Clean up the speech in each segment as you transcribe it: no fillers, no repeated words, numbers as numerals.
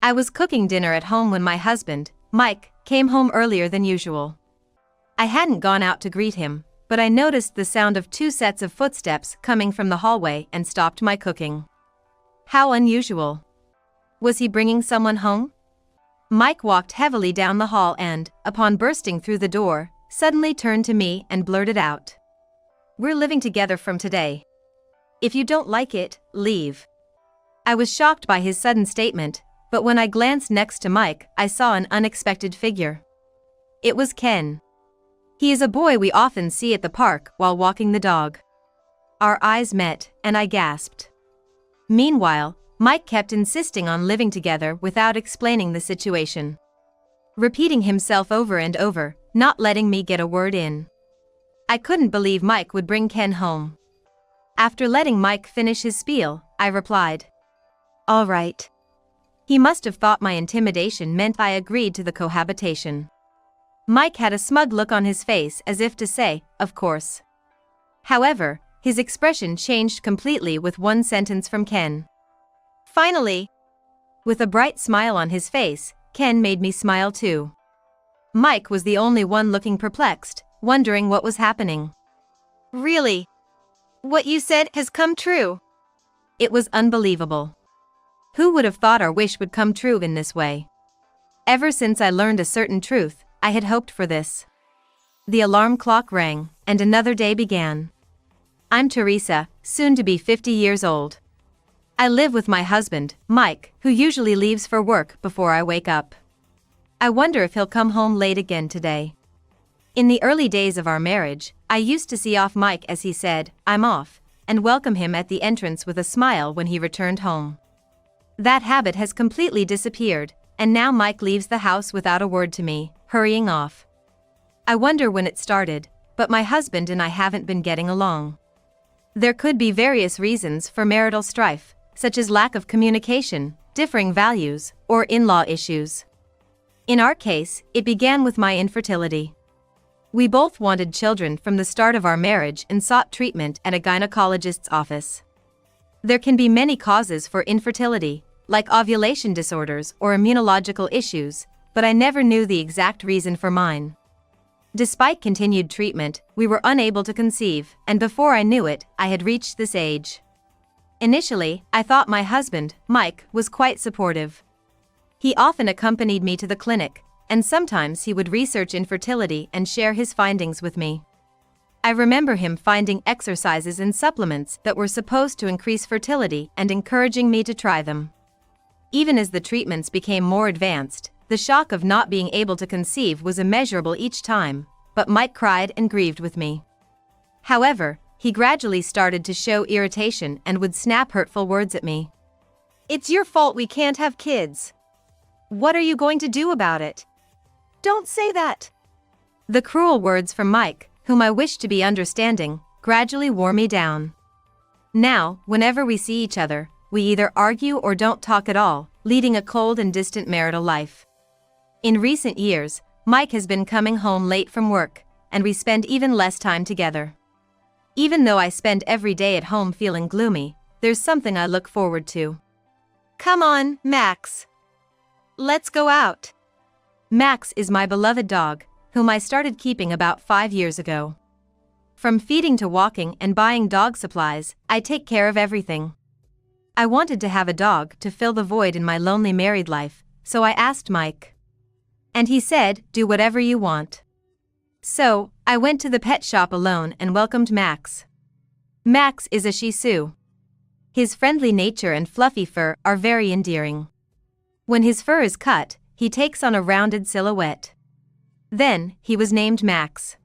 I was cooking dinner at home when my husband, Mike, came home earlier than usual. I hadn't gone out to greet him, but I noticed the sound of 2 sets of footsteps coming from the hallway and stopped my cooking. How unusual. Was he bringing someone home? Mike walked heavily down the hall and, upon bursting through the door, suddenly turned to me and blurted out, "We're living together from today. If you don't like it, leave." I was shocked by his sudden statement, but when I glanced next to Mike, I saw an unexpected figure. It was Ken. He is a boy we often see at the park while walking the dog. Our eyes met, and I gasped. Meanwhile, Mike kept insisting on living together without explaining the situation. Repeating himself over and over, not letting me get a word in. I couldn't believe Mike would bring Ken home. After letting Mike finish his spiel, I replied, "All right." He must have thought my intimidation meant I agreed to the cohabitation. Mike had a smug look on his face as if to say, "Of course." However, his expression changed completely with one sentence from Ken. "Finally." With a bright smile on his face, Ken made me smile too. Mike was the only one looking perplexed, wondering what was happening. "Really? What you said has come true?" It was unbelievable. Who would have thought our wish would come true in this way? Ever since I learned a certain truth, I had hoped for this. The alarm clock rang, and another day began. I'm Teresa, soon to be 50 years old. I live with my husband, Mike, who usually leaves for work before I wake up. I wonder if he'll come home late again today. In the early days of our marriage, I used to see off Mike as he said, "I'm off," and welcome him at the entrance with a smile when he returned home. That habit has completely disappeared, and now Mike leaves the house without a word to me, hurrying off. I wonder when it started, but my husband and I haven't been getting along. There could be various reasons for marital strife, such as lack of communication, differing values, or in-law issues. In our case, it began with my infertility. We both wanted children from the start of our marriage and sought treatment at a gynecologist's office. There can be many causes for infertility, like ovulation disorders or immunological issues, but I never knew the exact reason for mine. Despite continued treatment, we were unable to conceive, and before I knew it, I had reached this age. Initially, I thought my husband, Mike, was quite supportive. He often accompanied me to the clinic, and sometimes he would research infertility and share his findings with me. I remember him finding exercises and supplements that were supposed to increase fertility and encouraging me to try them. Even as the treatments became more advanced, the shock of not being able to conceive was immeasurable each time, but Mike cried and grieved with me. However, he gradually started to show irritation and would snap hurtful words at me. "It's your fault we can't have kids. What are you going to do about it? Don't say that." The cruel words from Mike, whom I wished to be understanding, gradually wore me down. Now, whenever we see each other, we either argue or don't talk at all, leading a cold and distant marital life. In recent years, Mike has been coming home late from work, and we spend even less time together. Even though I spend every day at home feeling gloomy, there's something I look forward to. "Come on, Max. Let's go out." Max is my beloved dog, whom I started keeping about 5 years ago. From feeding to walking and buying dog supplies, I take care of everything. I wanted to have a dog to fill the void in my lonely married life, so I asked Mike. And he said, "Do whatever you want." So, I went to the pet shop alone and welcomed Max. Max is a Shih Tzu. His friendly nature and fluffy fur are very endearing. When his fur is cut, he takes on a rounded silhouette. Then, he was named Max.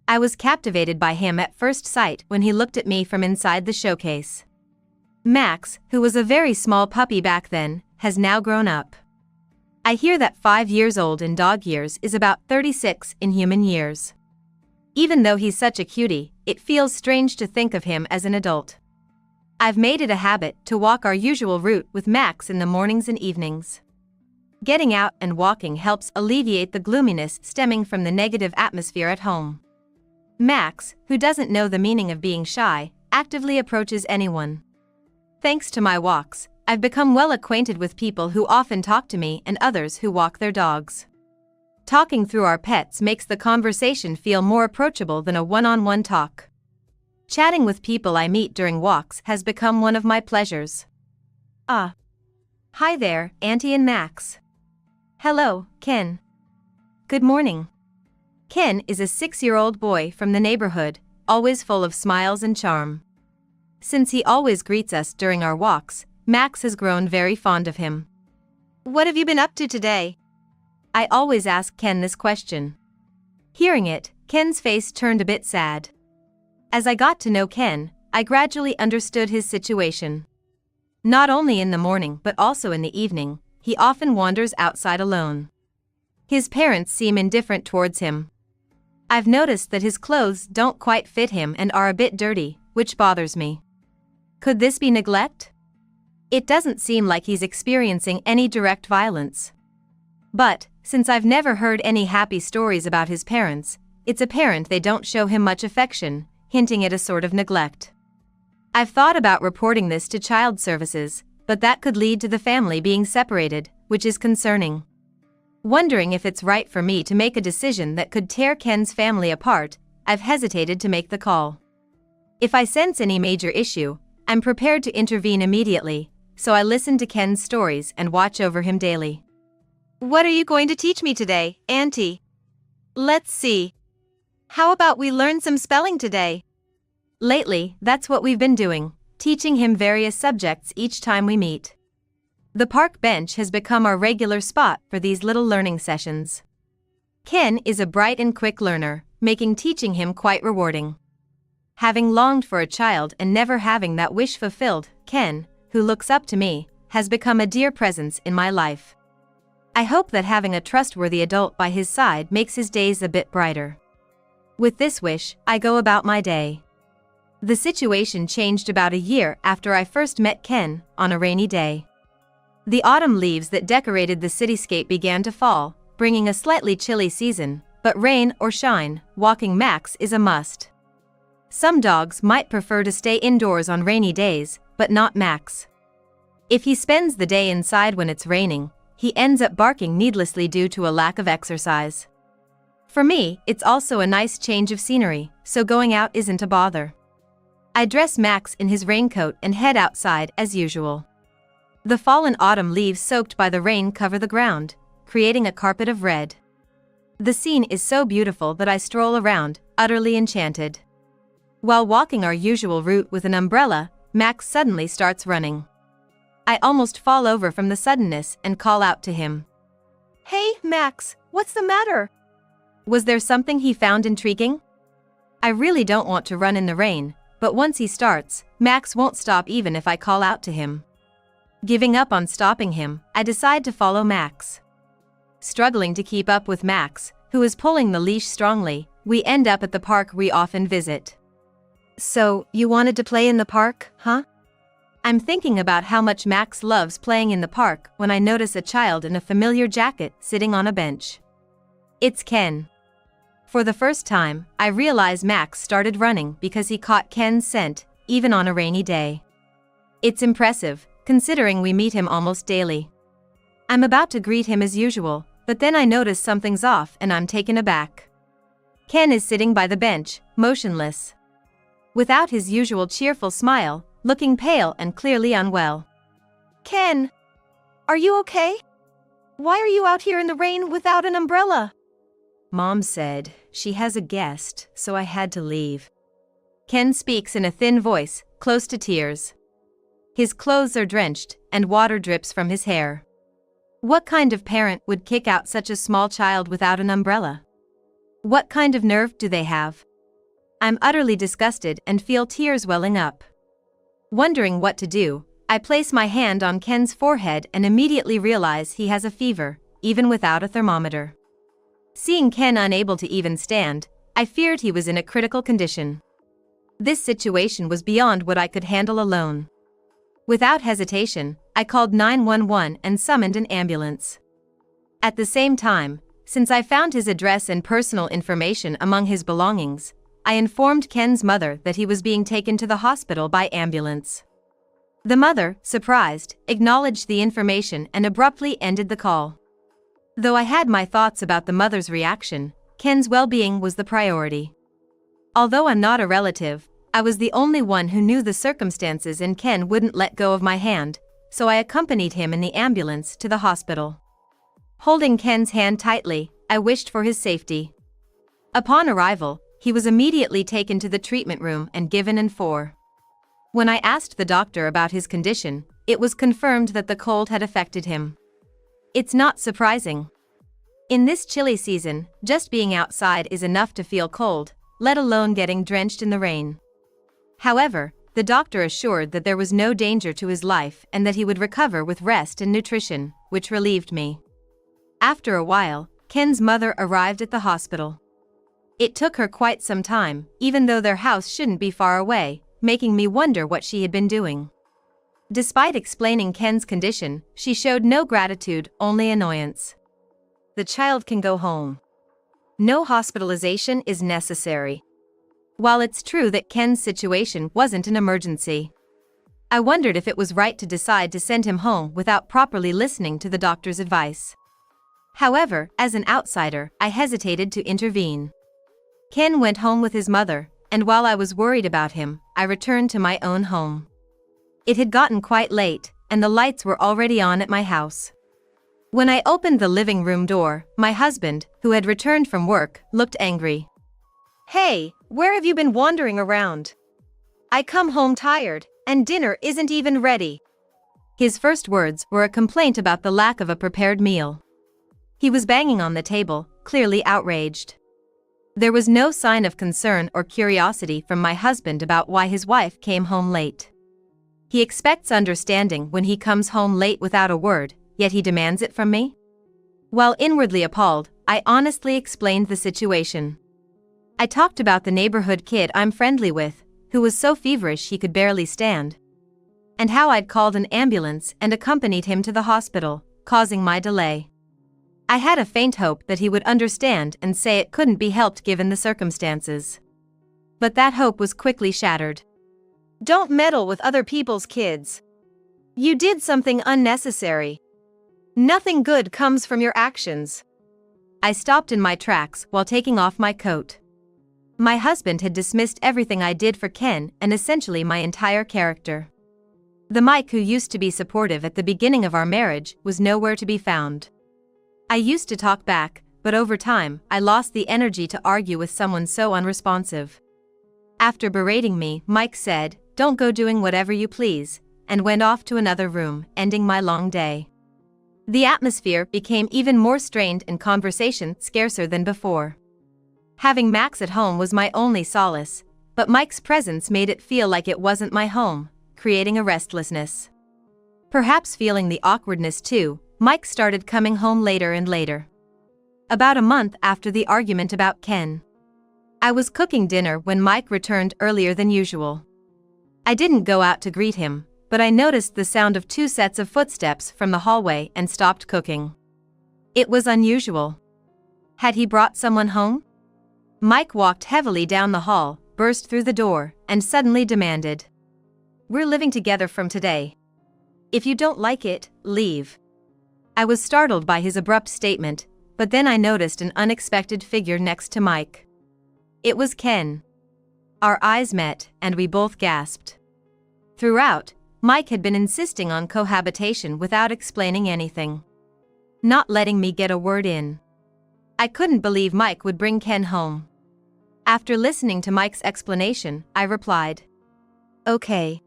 I was captivated by him at first sight when he looked at me from inside the showcase. Max, who was a very small puppy back then, has now grown up. I hear that 5 years old in dog years is about 36 in human years. Even though he's such a cutie, it feels strange to think of him as an adult. I've made it a habit to walk our usual route with Max in the mornings and evenings. Getting out and walking helps alleviate the gloominess stemming from the negative atmosphere at home. Max, who doesn't know the meaning of being shy, actively approaches anyone. Thanks to my walks, I've become well acquainted with people who often talk to me and others who walk their dogs. Talking through our pets makes the conversation feel more approachable than a one-on-one talk. Chatting with people I meet during walks has become one of my pleasures. Hi there, Auntie and Max. Hello, Ken. Good morning. Ken is a 6-year-old boy from the neighborhood, always full of smiles and charm. Since he always greets us during our walks, Max has grown very fond of him. What have you been up to today? I always ask Ken this question. Hearing it, Ken's face turned a bit sad. As I got to know Ken, I gradually understood his situation. Not only in the morning but also in the evening, he often wanders outside alone. His parents seem indifferent towards him. I've noticed that his clothes don't quite fit him and are a bit dirty, which bothers me. Could this be neglect? It doesn't seem like he's experiencing any direct violence. But, since I've never heard any happy stories about his parents, it's apparent they don't show him much affection, hinting at a sort of neglect. I've thought about reporting this to child services, but that could lead to the family being separated, which is concerning. Wondering if it's right for me to make a decision that could tear Ken's family apart, I've hesitated to make the call. If I sense any major issue, I'm prepared to intervene immediately, so I listen to Ken's stories and watch over him daily. What are you going to teach me today, Auntie? Let's see. How about we learn some spelling today? Lately, that's what we've been doing, teaching him various subjects each time we meet. The park bench has become our regular spot for these little learning sessions. Ken is a bright and quick learner, making teaching him quite rewarding. Having longed for a child and never having that wish fulfilled, Ken, who looks up to me, has become a dear presence in my life. I hope that having a trustworthy adult by his side makes his days a bit brighter. With this wish, I go about my day. The situation changed about a year after I first met Ken, on a rainy day. The autumn leaves that decorated the cityscape began to fall, bringing a slightly chilly season, but rain or shine, walking Max is a must. Some dogs might prefer to stay indoors on rainy days, but not Max. If he spends the day inside when it's raining, he ends up barking needlessly due to a lack of exercise. For me, it's also a nice change of scenery, so going out isn't a bother. I dress Max in his raincoat and head outside as usual. The fallen autumn leaves soaked by the rain cover the ground, creating a carpet of red. The scene is so beautiful that I stroll around, utterly enchanted. While walking our usual route with an umbrella, Max suddenly starts running. I almost fall over from the suddenness and call out to him. Hey, Max, what's the matter? Was there something he found intriguing? I really don't want to run in the rain, but once he starts, Max won't stop even if I call out to him. Giving up on stopping him, I decide to follow Max. Struggling to keep up with Max, who is pulling the leash strongly, we end up at the park we often visit. So, you wanted to play in the park, huh? I'm thinking about how much Max loves playing in the park when I notice a child in a familiar jacket sitting on a bench. It's Ken. For the first time, I realize Max started running because he caught Ken's scent, even on a rainy day. It's impressive, considering we meet him almost daily. I'm about to greet him as usual, but then I notice something's off and I'm taken aback. Ken is sitting by the bench, motionless. Without his usual cheerful smile, looking pale and clearly unwell. Ken! Are you okay? Why are you out here in the rain without an umbrella? Mom said she has a guest, so I had to leave. Ken speaks in a thin voice, close to tears. His clothes are drenched, and water drips from his hair. What kind of parent would kick out such a small child without an umbrella? What kind of nerve do they have? I'm utterly disgusted and feel tears welling up. Wondering what to do, I place my hand on Ken's forehead and immediately realize he has a fever, even without a thermometer. Seeing Ken unable to even stand, I feared he was in a critical condition. This situation was beyond what I could handle alone. Without hesitation, I called 911 and summoned an ambulance. At the same time, since I found his address and personal information among his belongings, I informed Ken's mother that he was being taken to the hospital by ambulance. The mother, surprised, acknowledged the information and abruptly ended the call. Though I had my thoughts about the mother's reaction, Ken's well-being was the priority. Although I'm not a relative, I was the only one who knew the circumstances and Ken wouldn't let go of my hand, so I accompanied him in the ambulance to the hospital. Holding Ken's hand tightly, I wished for his safety. Upon arrival, he was immediately taken to the treatment room and given an 4. When I asked the doctor about his condition, it was confirmed that the cold had affected him. It's not surprising. In this chilly season, just being outside is enough to feel cold, let alone getting drenched in the rain. However, the doctor assured that there was no danger to his life and that he would recover with rest and nutrition, which relieved me. After a while, Ken's mother arrived at the hospital. It took her quite some time, even though their house shouldn't be far away, making me wonder what she had been doing. Despite explaining Ken's condition, she showed no gratitude, only annoyance. The child can go home. No hospitalization is necessary. While it's true that Ken's situation wasn't an emergency, I wondered if it was right to decide to send him home without properly listening to the doctor's advice. However, as an outsider, I hesitated to intervene. Ken went home with his mother, and while I was worried about him, I returned to my own home. It had gotten quite late, and the lights were already on at my house. When I opened the living room door, my husband, who had returned from work, looked angry. "Hey, where have you been wandering around? I come home tired, and dinner isn't even ready." His first words were a complaint about the lack of a prepared meal. He was banging on the table, clearly outraged. There was no sign of concern or curiosity from my husband about why his wife came home late. He expects understanding when he comes home late without a word, yet he demands it from me? While inwardly appalled, I honestly explained the situation. I talked about the neighborhood kid I'm friendly with, who was so feverish he could barely stand, and how I'd called an ambulance and accompanied him to the hospital, causing my delay. I had a faint hope that he would understand and say it couldn't be helped given the circumstances. But that hope was quickly shattered. "Don't meddle with other people's kids. You did something unnecessary. Nothing good comes from your actions." I stopped in my tracks while taking off my coat. My husband had dismissed everything I did for Ken and essentially my entire character. The Mike who used to be supportive at the beginning of our marriage was nowhere to be found. I used to talk back, but over time, I lost the energy to argue with someone so unresponsive. After berating me, Mike said, "Don't go doing whatever you please," and went off to another room, ending my long day. The atmosphere became even more strained and conversation scarcer than before. Having Max at home was my only solace, but Mike's presence made it feel like it wasn't my home, creating a restlessness. Perhaps feeling the awkwardness too, Mike started coming home later and later. About a month after the argument about Ken, I was cooking dinner when Mike returned earlier than usual. I didn't go out to greet him, but I noticed the sound of 2 sets of footsteps from the hallway and stopped cooking. It was unusual. Had he brought someone home? Mike walked heavily down the hall, burst through the door, and suddenly demanded, "We're living together from today. If you don't like it, leave." I was startled by his abrupt statement, but then I noticed an unexpected figure next to Mike. It was Ken. Our eyes met, and we both gasped. Throughout, Mike had been insisting on cohabitation without explaining anything, not letting me get a word in. I couldn't believe Mike would bring Ken home. After listening to Mike's explanation, I replied, "Okay."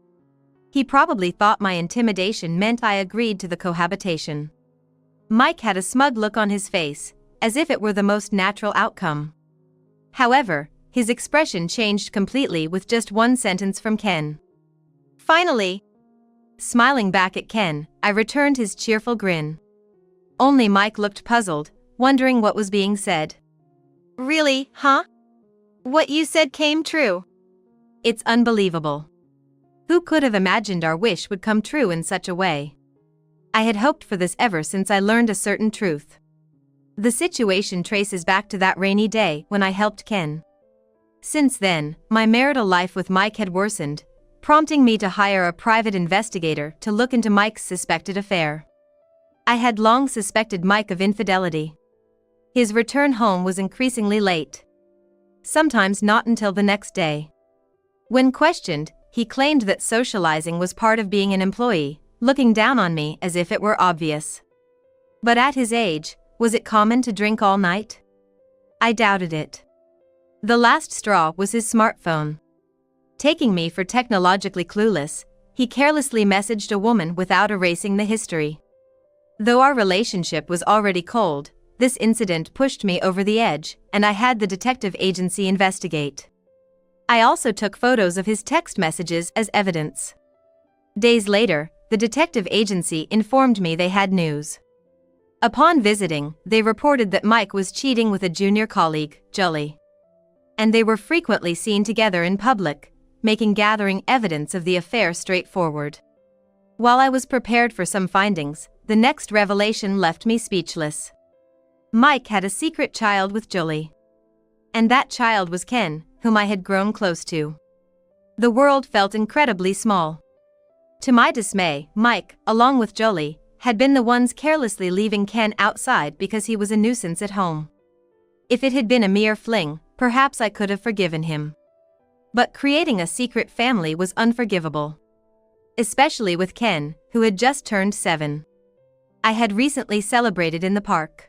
He probably thought my intimidation meant I agreed to the cohabitation. Mike had a smug look on his face, as if it were the most natural outcome. However, his expression changed completely with just one sentence from Ken. "Finally." Smiling back at Ken, I returned his cheerful grin. Only Mike looked puzzled, wondering what was being said. "Really, huh? What you said came true?" It's unbelievable. Who could have imagined our wish would come true in such a way? I had hoped for this ever since I learned a certain truth. The situation traces back to that rainy day when I helped Ken. Since then, my marital life with Mike had worsened, prompting me to hire a private investigator to look into Mike's suspected affair. I had long suspected Mike of infidelity. His return home was increasingly late, sometimes not until the next day. When questioned, he claimed that socializing was part of being an employee, looking down on me as if it were obvious. But at his age, was it common to drink all night? I doubted it. The last straw was his smartphone. Taking me for technologically clueless, he carelessly messaged a woman without erasing the history. Though our relationship was already cold, this incident pushed me over the edge, and I had the detective agency investigate. I also took photos of his text messages as evidence. Days later, the detective agency informed me they had news. Upon visiting, they reported that Mike was cheating with a junior colleague, Julie. And they were frequently seen together in public, making gathering evidence of the affair straightforward. While I was prepared for some findings, the next revelation left me speechless. Mike had a secret child with Julie. And that child was Ken, whom I had grown close to. The world felt incredibly small. To my dismay, Mike, along with Julie, had been the ones carelessly leaving Ken outside because he was a nuisance at home. If it had been a mere fling, perhaps I could have forgiven him. But creating a secret family was unforgivable. Especially with Ken, who had just turned 7. I had recently celebrated in the park.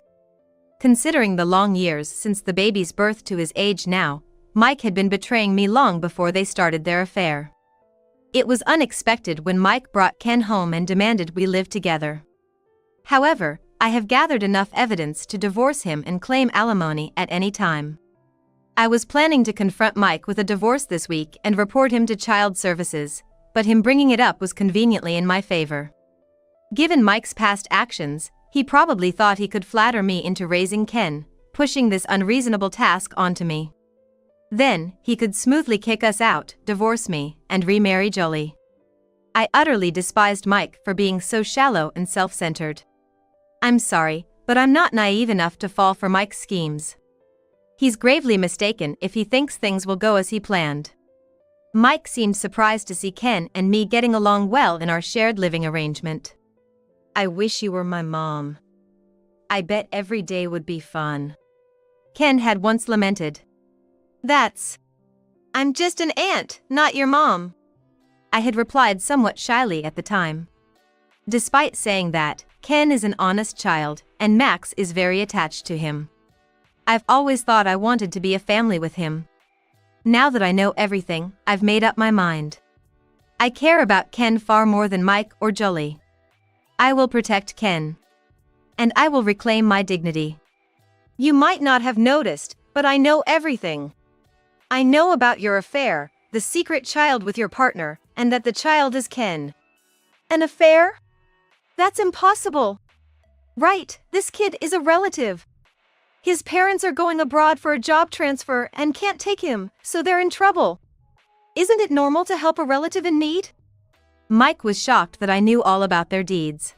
Considering the long years since the baby's birth to his age now, Mike had been betraying me long before they started their affair. It was unexpected when Mike brought Ken home and demanded we live together. However, I have gathered enough evidence to divorce him and claim alimony at any time. I was planning to confront Mike with a divorce this week and report him to child services, but him bringing it up was conveniently in my favor. Given Mike's past actions, he probably thought he could flatter me into raising Ken, pushing this unreasonable task onto me. Then, he could smoothly kick us out, divorce me, and remarry Julie. I utterly despised Mike for being so shallow and self-centered. I'm sorry, but I'm not naive enough to fall for Mike's schemes. He's gravely mistaken if he thinks things will go as he planned. Mike seemed surprised to see Ken and me getting along well in our shared living arrangement. I wish you were my mom. I bet every day would be fun. Ken had once lamented. I'm just an aunt, not your mom. I had replied somewhat shyly at the time. Despite saying that, Ken is an honest child, and Max is very attached to him. I've always thought I wanted to be a family with him. Now that I know everything, I've made up my mind. I care about Ken far more than Mike or Julie. I will protect Ken. And I will reclaim my dignity. You might not have noticed, but I know everything. I know about your affair, the secret child with your partner, and that the child is Ken. An affair? That's impossible. Right, this kid is a relative. His parents are going abroad for a job transfer and can't take him, so they're in trouble. Isn't it normal to help a relative in need? Mike was shocked that I knew all about their deeds.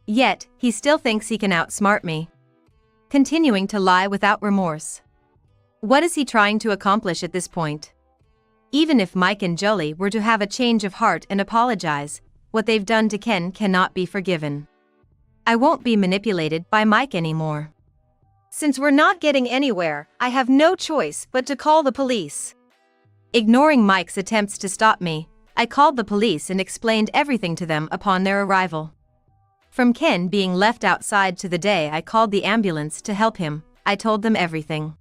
Yet, he still thinks he can outsmart me. Continuing to lie without remorse. What is he trying to accomplish at this point? Even if Mike and Julie were to have a change of heart and apologize, what they've done to Ken cannot be forgiven. I won't be manipulated by Mike anymore. Since we're not getting anywhere, I have no choice but to call the police. Ignoring Mike's attempts to stop me, I called the police and explained everything to them upon their arrival. From Ken being left outside to the day I called the ambulance to help him, I told them everything.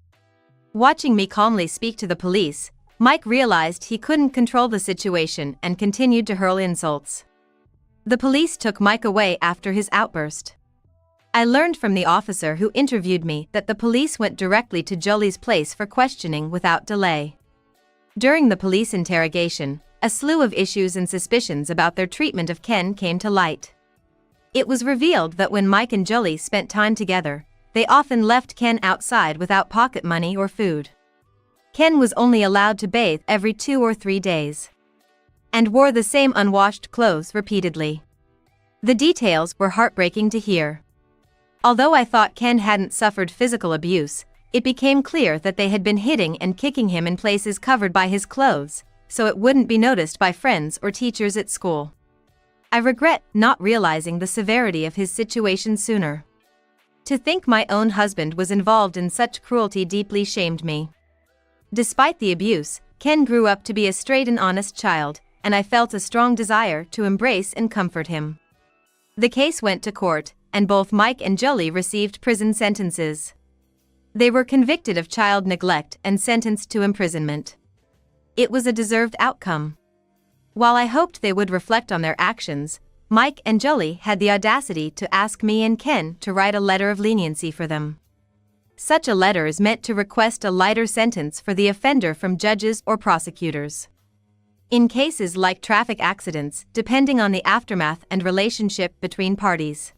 Watching me calmly speak to the police, Mike realized he couldn't control the situation and continued to hurl insults. The police took Mike away after his outburst. I learned from the officer who interviewed me that the police went directly to Julie's place for questioning without delay. During the police interrogation, a slew of issues and suspicions about their treatment of Ken came to light. It was revealed that when Mike and Julie spent time together, they often left Ken outside without pocket money or food. Ken was only allowed to bathe every 2 or 3 days. And wore the same unwashed clothes repeatedly. The details were heartbreaking to hear. Although I thought Ken hadn't suffered physical abuse, it became clear that they had been hitting and kicking him in places covered by his clothes, so it wouldn't be noticed by friends or teachers at school. I regret not realizing the severity of his situation sooner. To think my own husband was involved in such cruelty deeply shamed me. Despite the abuse, Ken grew up to be a straight and honest child, and I felt a strong desire to embrace and comfort him. The case went to court, and both Mike and Jolie received prison sentences. They were convicted of child neglect and sentenced to imprisonment. It was a deserved outcome. While I hoped they would reflect on their actions, Mike and Jolie had the audacity to ask me and Ken to write a letter of leniency for them. Such a letter is meant to request a lighter sentence for the offender from judges or prosecutors. In cases like traffic accidents, depending on the aftermath and relationship between parties.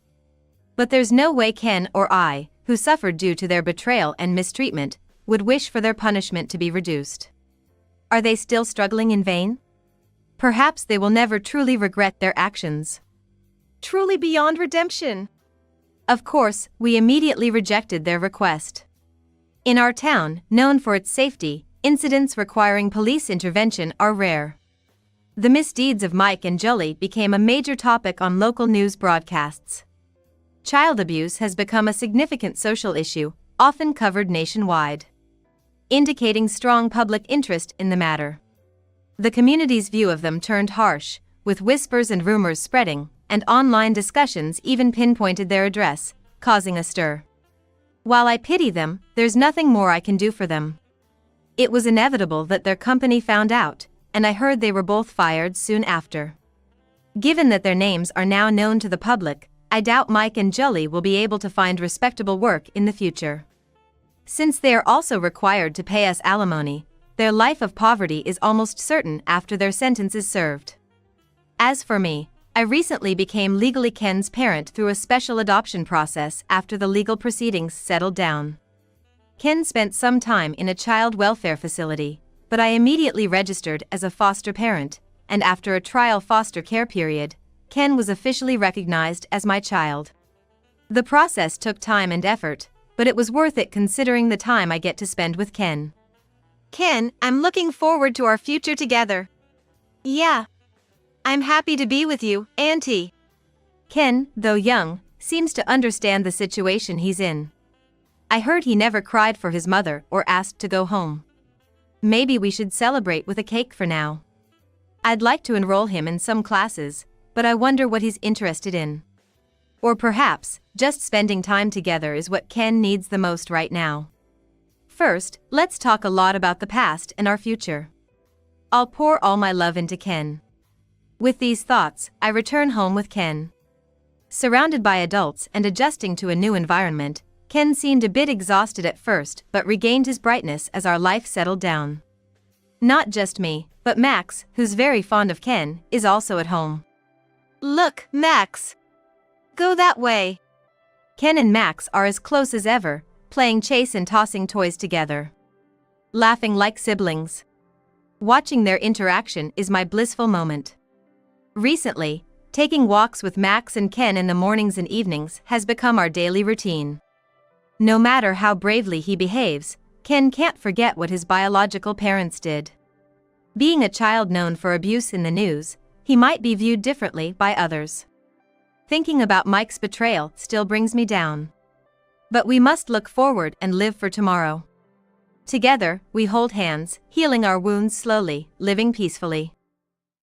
But there's no way Ken or I, who suffered due to their betrayal and mistreatment, would wish for their punishment to be reduced. Are they still struggling in vain? Perhaps they will never truly regret their actions. Truly beyond redemption. Of course, we immediately rejected their request. In our town, known for its safety, incidents requiring police intervention are rare. The misdeeds of Mike and Jolie became a major topic on local news broadcasts. Child abuse has become a significant social issue, often covered nationwide, indicating strong public interest in the matter. The community's view of them turned harsh, with whispers and rumors spreading, and online discussions even pinpointed their address, causing a stir. While I pity them, there's nothing more I can do for them. It was inevitable that their company found out, and I heard they were both fired soon after. Given that their names are now known to the public, I doubt Mike and Jolie will be able to find respectable work in the future. Since they are also required to pay us alimony, their life of poverty is almost certain after their sentence is served. As for me, I recently became legally Ken's parent through a special adoption process after the legal proceedings settled down. Ken spent some time in a child welfare facility, but I immediately registered as a foster parent, and after a trial foster care period, Ken was officially recognized as my child. The process took time and effort, but it was worth it considering the time I get to spend with Ken. Ken, I'm looking forward to our future together. Yeah. I'm happy to be with you, Auntie. Ken, though young, seems to understand the situation he's in. I heard he never cried for his mother or asked to go home. Maybe we should celebrate with a cake for now. I'd like to enroll him in some classes, but I wonder what he's interested in. Or perhaps, just spending time together is what Ken needs the most right now. First, let's talk a lot about the past and our future. I'll pour all my love into Ken. With these thoughts, I return home with Ken. Surrounded by adults and adjusting to a new environment, Ken seemed a bit exhausted at first but regained his brightness as our life settled down. Not just me, but Max, who's very fond of Ken, is also at home. Look, Max! Go that way! Ken and Max are as close as ever, playing chase and tossing toys together. Laughing like siblings. Watching their interaction is my blissful moment. Recently, taking walks with Max and Ken in the mornings and evenings has become our daily routine. No matter how bravely he behaves, Ken can't forget what his biological parents did. Being a child known for abuse in the news, he might be viewed differently by others. Thinking about Mike's betrayal still brings me down. But we must look forward and live for tomorrow. Together, we hold hands, healing our wounds slowly, living peacefully.